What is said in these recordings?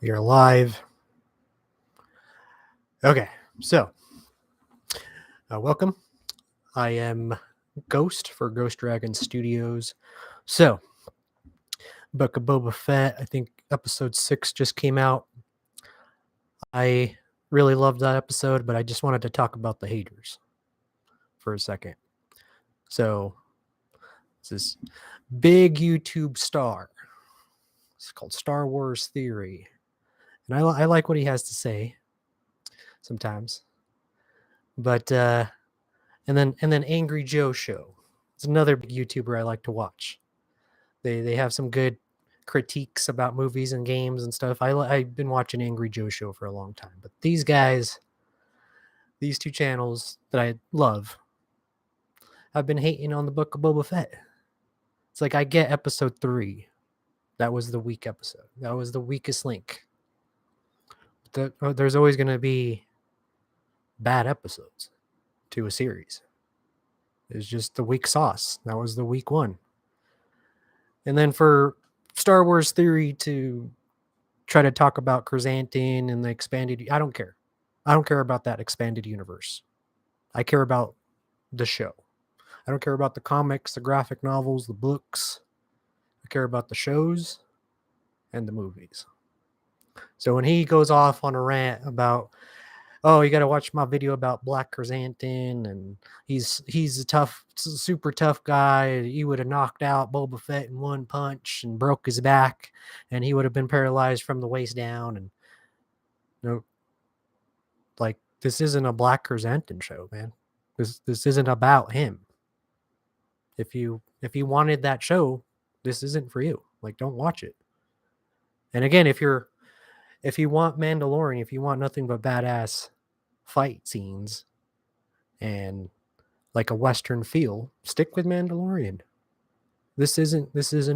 We are live. Okay, so welcome. I am Ghost for Ghost Dragon Studios. So, Book of Boba Fett, I think episode 6 just came out. I really loved that episode, but I just wanted to talk about the haters for a second. So, this big YouTube star. It's called Star Wars Theory. And I like what he has to say sometimes. But and then Angry Joe Show. It's another big YouTuber I like to watch. They have some good critiques about movies and games and stuff. I've been watching Angry Joe Show for a long time, but these guys, these two channels that I love, have been hating on the Book of Boba Fett. It's like I get episode 3. That was the weak episode. That was the weakest link. There's always going to be bad episodes to a series. It's just the weak sauce. That was the weak one. And then for Star Wars Theory to try to talk about Chrysanthemum and the expanded, I don't care. I don't care about that expanded universe. I care about the show. I don't care about the comics, the graphic novels, the books. I care about the shows and the movies. So when he goes off on a rant about, oh, you got to watch my video about Black Chrysanthemum, and he's a tough, super tough guy. He would have knocked out Boba Fett in one punch and broke his back, and he would have been paralyzed from the waist down. And like, this isn't a Black Chrysanthemum show, man. This isn't about him. If you wanted that show, this isn't for you. Like, don't watch it. And again, if you want Mandalorian, if you want nothing but badass fight scenes and like a Western feel, stick with Mandalorian. This isn't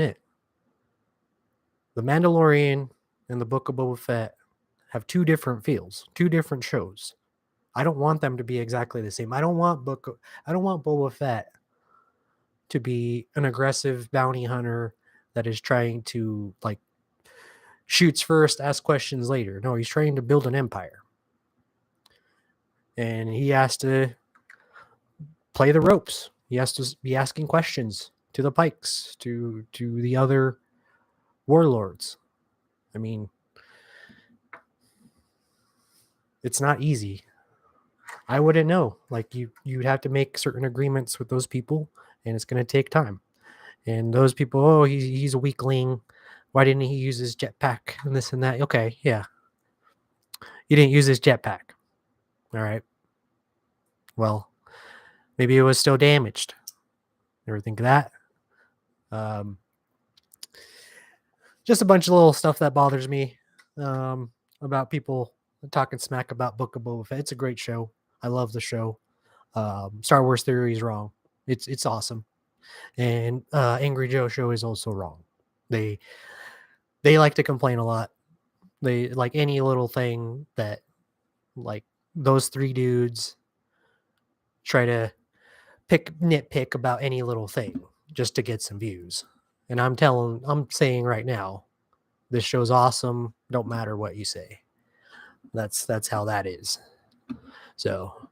it. The Mandalorian and the Book of Boba Fett have two different feels, two different shows. I don't want them to be exactly the same. I don't want Boba Fett to be an aggressive bounty hunter that is trying to, like, shoots first, ask questions later. No, he's trying to build an empire. And he has to play the ropes. He has to be asking questions to the Pikes, to the other warlords. I mean, it's not easy. I wouldn't know. Like, you'd have to make certain agreements with those people, and it's going to take time. And those people, oh, he's a weakling. Why didn't he use his jetpack and this and that? Okay, yeah. He didn't use his jetpack. All right. Well, maybe it was still damaged. Never think of that. Just a bunch of little stuff that bothers me about people talking smack about Book of Boba Fett. It's a great show. I love the show. Star Wars Theory is wrong. It's awesome. And Angry Joe Show is also wrong. They like to complain a lot. They like any little thing that, like, those three dudes try to nitpick about any little thing just to get some views. And I'm saying right now, this show's awesome. Don't matter what you say. That's how that is. So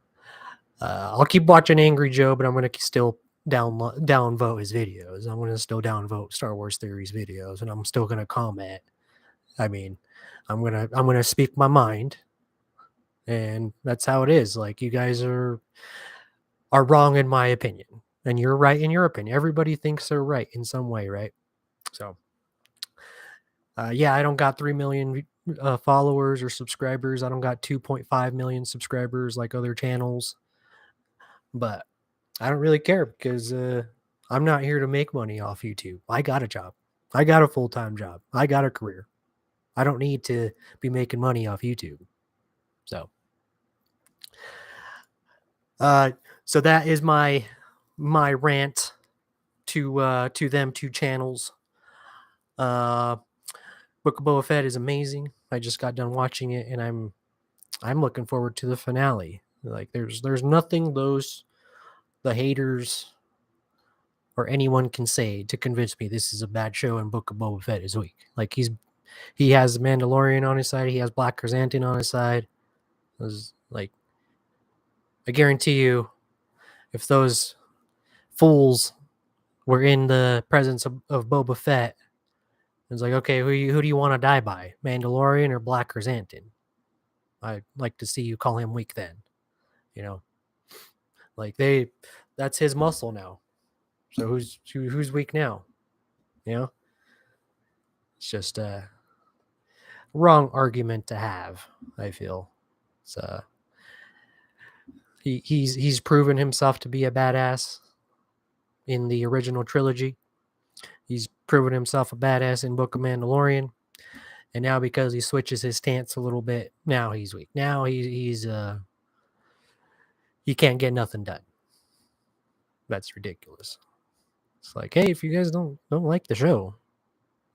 I'll keep watching Angry Joe, but I'm going to still downvote his videos. I'm going to still downvote Star Wars Theory's videos, and I'm still going to comment. I mean, I'm going to speak my mind, and that's how it is. Like, you guys are wrong in my opinion, and you're right in your opinion. Everybody thinks they're right in some way, right? So yeah, I don't got 3 million followers or subscribers. I don't got 2.5 million subscribers like other channels, but I don't really care because I'm not here to make money off YouTube. I got a job. I got a full-time job. I got a career. I don't need to be making money off YouTube. So so that is my rant to them two channels. Book of Boba Fett is amazing. I just got done watching it, and I'm looking forward to the finale. Like, there's nothing the haters or anyone can say to convince me this is a bad show and Book of Boba Fett is weak. Like, He has Mandalorian on his side. He has Black Chrysanthemum on his side. It was like, I guarantee you, if those fools were in the presence of Boba Fett, it's like, okay, who do you want to die by, Mandalorian or Black Chrysanthemum? I'd like to see you call him weak then. You know, like that's his muscle now. So who's weak now? You know, it's just a wrong argument to have. I feel it's he's proven himself to be a badass in the original trilogy. He's proven himself a badass in Book of Mandalorian, and now because he switches his stance a little bit, now he's weak. Now he's he can't get nothing done. That's ridiculous. It's like, hey, if you guys don't like the show,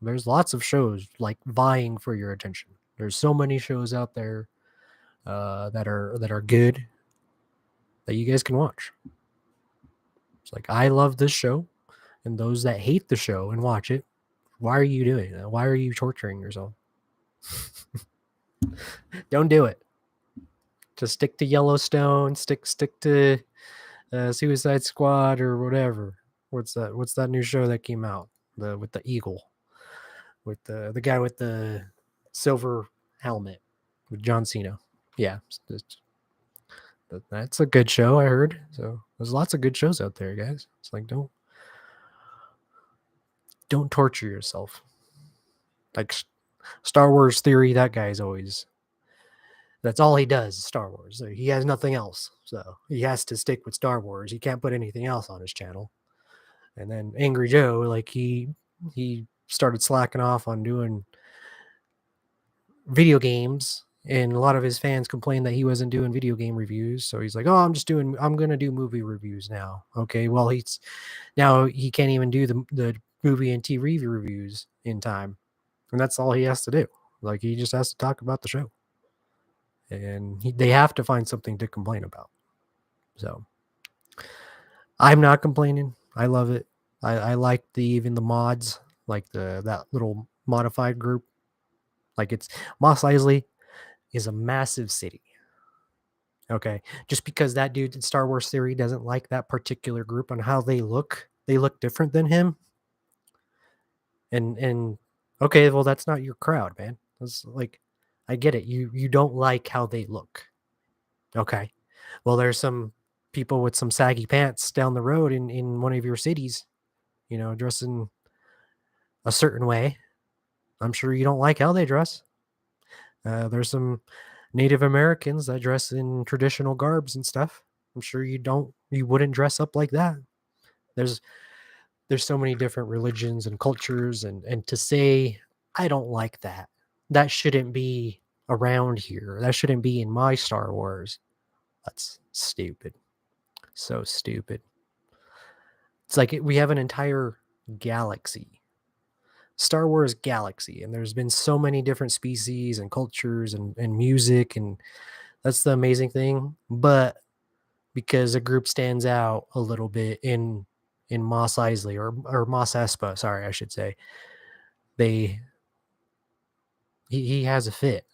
there's lots of shows like vying for your attention. There's so many shows out there that are good that you guys can watch. It's like, I love this show, and those that hate the show and watch it, why are you doing that? Why are you torturing yourself? Don't do it. Just stick to Yellowstone. Stick to Suicide Squad or whatever. What's that new show that came out? With the eagle, with the guy with the silver helmet, with John Cena. Yeah, that's a good show, I heard. So there's lots of good shows out there, guys. It's like, don't torture yourself. Like Star Wars Theory, that guy's always, that's all he does is Star Wars. He has nothing else. So he has to stick with Star Wars. He can't put anything else on his channel. And then Angry Joe, like he started slacking off on doing video games, and a lot of his fans complained that he wasn't doing video game reviews. So he's like, oh, I'm going to do movie reviews now. Okay, well, now he can't even do the movie and TV reviews in time. And that's all he has to do. Like, he just has to talk about the show. And they have to find something to complain about. So I'm not complaining. I love it. I like even the mods, like that little modified group. Like, it's Mos Eisley is a massive city. Okay, just because that dude in Star Wars Theory doesn't like that particular group on how they look different than him. And okay, well, that's not your crowd, man. That's like, I get it. You don't like how they look. Okay, well, there's some people with some saggy pants down the road in one of your cities, dressing a certain way. I'm sure you don't like how they dress. There's some Native Americans that dress in traditional garbs and stuff. I'm sure you wouldn't dress up like that. There's so many different religions and cultures, and to say, I don't like that shouldn't be around here. That shouldn't be in my Star Wars. That's stupid. So stupid. It's like we have an entire galaxy, Star Wars galaxy, and there's been so many different species and cultures and music, and that's the amazing thing. But because a group stands out a little bit in Mos Eisley or Mos Espa, sorry, I should say, he has a fit.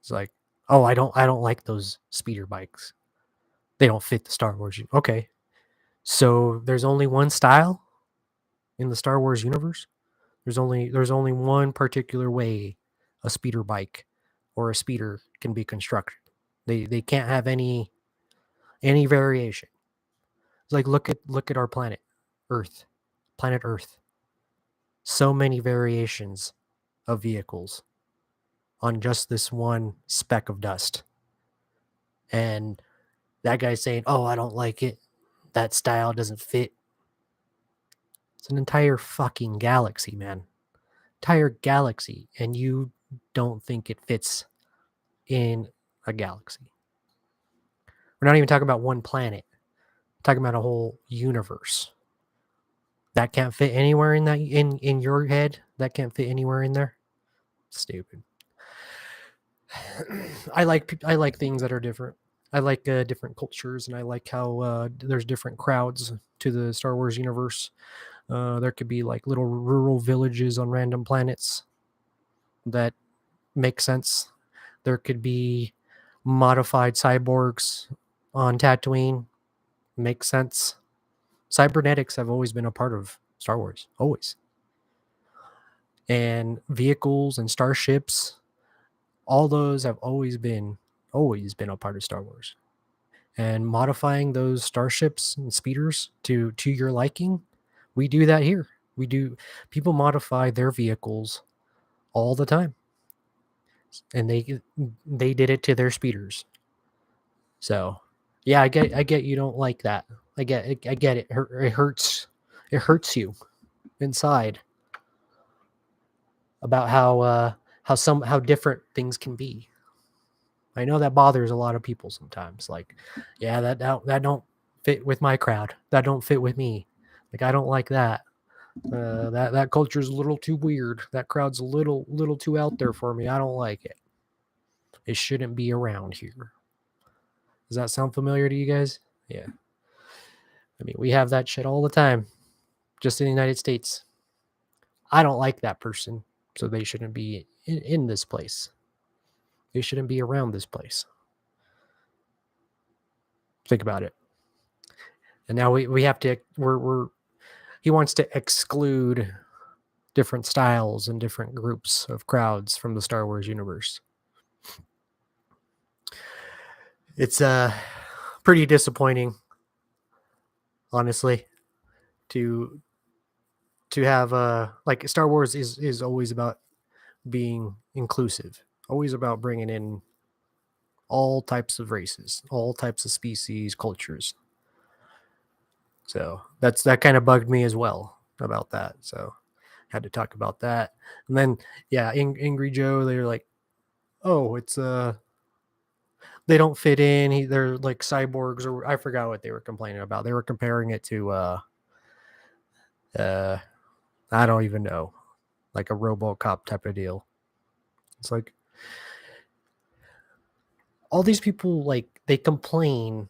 It's like, oh, I don't like those speeder bikes. They don't fit the Star Wars. Okay, so there's only one style in the Star Wars universe. There's only one particular way a speeder bike or a speeder can be constructed. They can't have any variation. It's like, look at our planet Earth. So many variations of vehicles on just this one speck of dust. And that guy's saying, oh, I don't like it. That style doesn't fit. It's an entire fucking galaxy, man. Entire galaxy. And you don't think it fits in a galaxy. We're not even talking about one planet. We're talking about a whole universe. That can't fit anywhere in that in your head. That can't fit anywhere in there. Stupid. I like things that are different. I like different cultures, and I like how there's different crowds to the Star Wars universe. There could be like little rural villages on random planets. that make sense. There could be modified cyborgs on Tatooine. Makes sense. Cybernetics have always been a part of Star Wars, always. And vehicles and starships, all those have always been a part of Star Wars. And modifying those starships and speeders to your liking, we do that here. We do. People modify their vehicles all the time, and they did it to their speeders. So, yeah, I get you don't like that. I get it. It hurts. It hurts you inside about how different things can be. I know that bothers a lot of people sometimes. Like, yeah, that don't fit with my crowd. That don't fit with me. Like, I don't like that. That culture is a little too weird. That crowd's a little too out there for me. I don't like it. It shouldn't be around here. Does that sound familiar to you guys? Yeah. I mean, we have that shit all the time, just in the United States. I don't like that person, so they shouldn't be in this place. They shouldn't be around this place. Think about it. And now we have to he wants to exclude different styles and different groups of crowds from the Star Wars universe. It's pretty disappointing, honestly, to have like Star Wars is always about being inclusive, always about bringing in all types of races, all types of species, cultures. So that kind of bugged me as well about that. So had to talk about that. And then yeah, Angry Joe, they're like, oh, it's they don't fit in. They're like cyborgs, or I forgot what they were complaining about. They were comparing it to I don't even know, like a RoboCop type of deal. It's like all these people, like, they complain,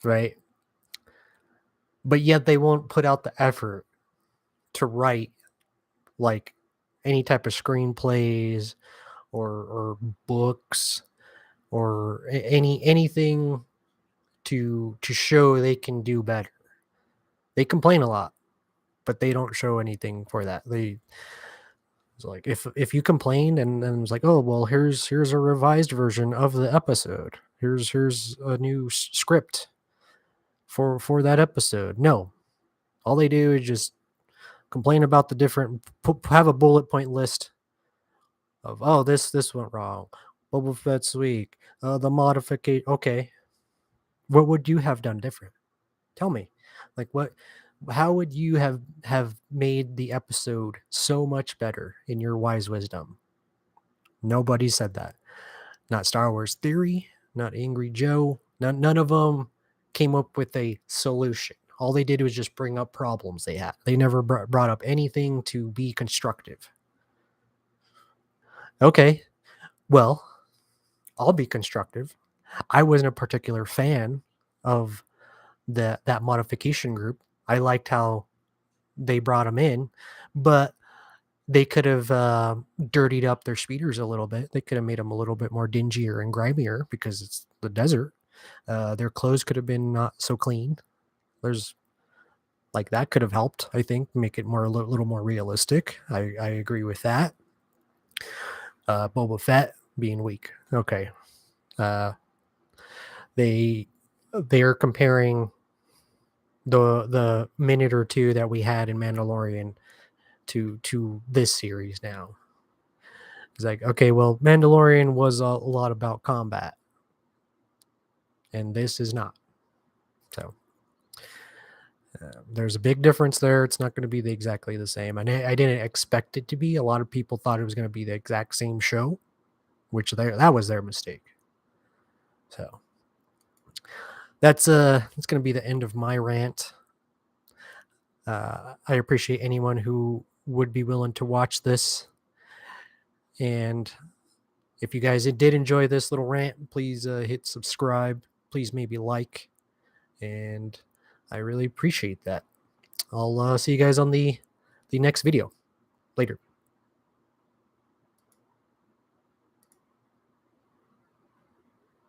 right? But yet they won't put out the effort to write like any type of screenplays or books or anything to show they can do better. They complain a lot, but they don't show anything for that. It's like if you complained and then it's like, oh well, here's a revised version of the episode. Here's a new script for that episode. No, all they do is just complain about the different. Have a bullet point list of, oh, this went wrong. Boba Fett's weak. The modification. Okay, what would you have done different? Tell me, like what? How would you have made the episode so much better in your wise wisdom? Nobody said that. Not Star Wars Theory, not Angry Joe. None of them came up with a solution. All they did was just bring up problems they had. They never brought up anything to be constructive. Okay, well, I'll be constructive. I wasn't a particular fan of that modification group. I liked how they brought them in, but they could have dirtied up their speeders a little bit. They could have made them a little bit more dingier and grimier because it's the desert. Their clothes could have been not so clean. There's like that could have helped, I think, make it more a little more realistic. I agree with that. Boba Fett being weak. Okay. They are comparing the minute or two that we had in Mandalorian to this series now. It's like, okay, well, Mandalorian was a lot about combat, and this is not. So there's a big difference there. It's not going to be exactly the same. And I didn't expect it to be. A lot of people thought it was going to be the exact same show, which that was their mistake. So that's going to be the end of my rant. I appreciate anyone who would be willing to watch this. And if you guys did enjoy this little rant, please hit subscribe. Please maybe like. And I really appreciate that. I'll see you guys on the next video. Later.